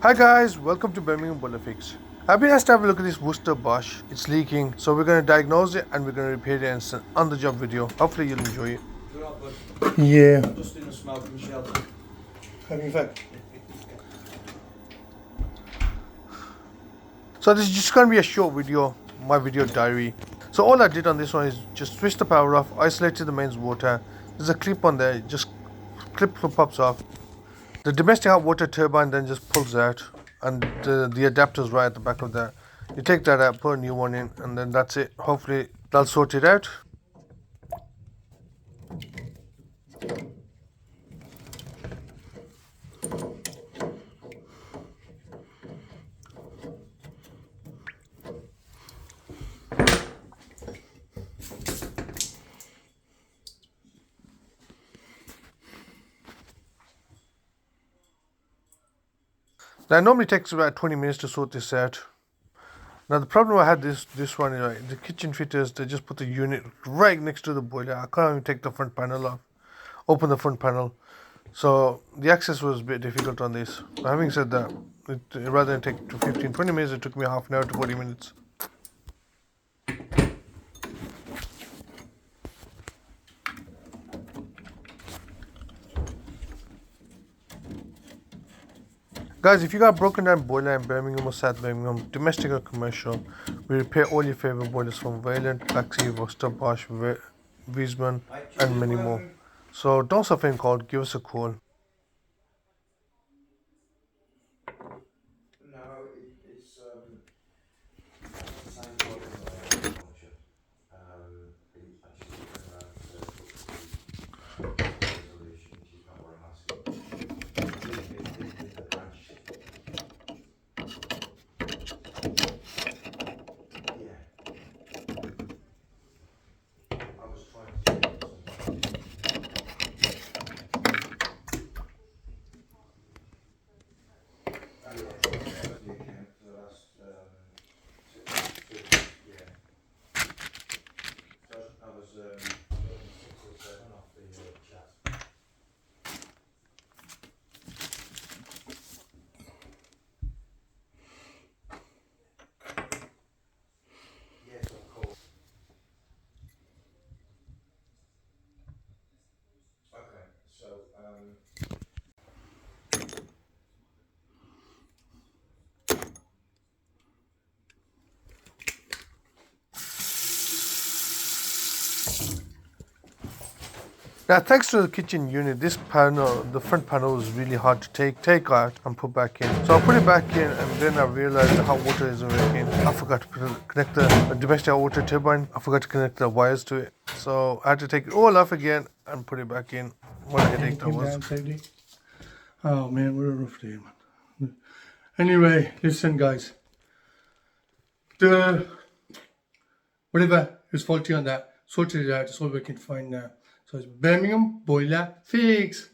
Hi guys, welcome to Birmingham Boiler Fix. I've been asked to have a look at this Worcester-Bosch. It's leaking, so we're going to diagnose it and we're going to repair it in an on-the-job video. Hopefully you'll enjoy it. You're not good. Yeah. Just in a smoking shelter. Having fun. So this is just going to be a short video, my video diary. So all I did on this one is just switch the power off, isolated the mains water. There's a clip on there, just clip pops off. The domestic hot water turbine then just pulls out, and the adapter's right at the back of that. You take that out, put a new one in, and then that's it. Hopefully that'll sort it out. Now, it normally takes about 20 minutes to sort this out. Now, the problem I had this one is like, the kitchen fitters, they just put the unit right next to the boiler. I can't even take the front panel off, open the front panel. So the access was a bit difficult on this. But having said that, rather than take 15-20 minutes, it took me half an hour to 40 minutes. Guys, if you got a broken down boiler in Birmingham or South Birmingham, domestic or commercial, we repair all your favourite boilers from Vaillant, Baxi, Worcester-Bosch, Wiesmann and many more. So don't suffer in cold, give us a call. No, it's the same problem that I had. It's actually around resolution, which is not what I'm asking. The branch. Yeah. I was trying to do something. Now, thanks to the kitchen unit, this panel, the front panel, was really hard to take out and put back in. So I put it back in, and then I realized the hot water isn't working. I forgot to connect the domestic hot water turbine. I forgot to connect the wires to it. So I had to take it all off again and put it back in. What a headache that was. Oh man, what a rough day, man. Anyway, listen guys. Whatever is faulty on that, sorted it out. That's all we can find now. So it's Birmingham Boiler Fix.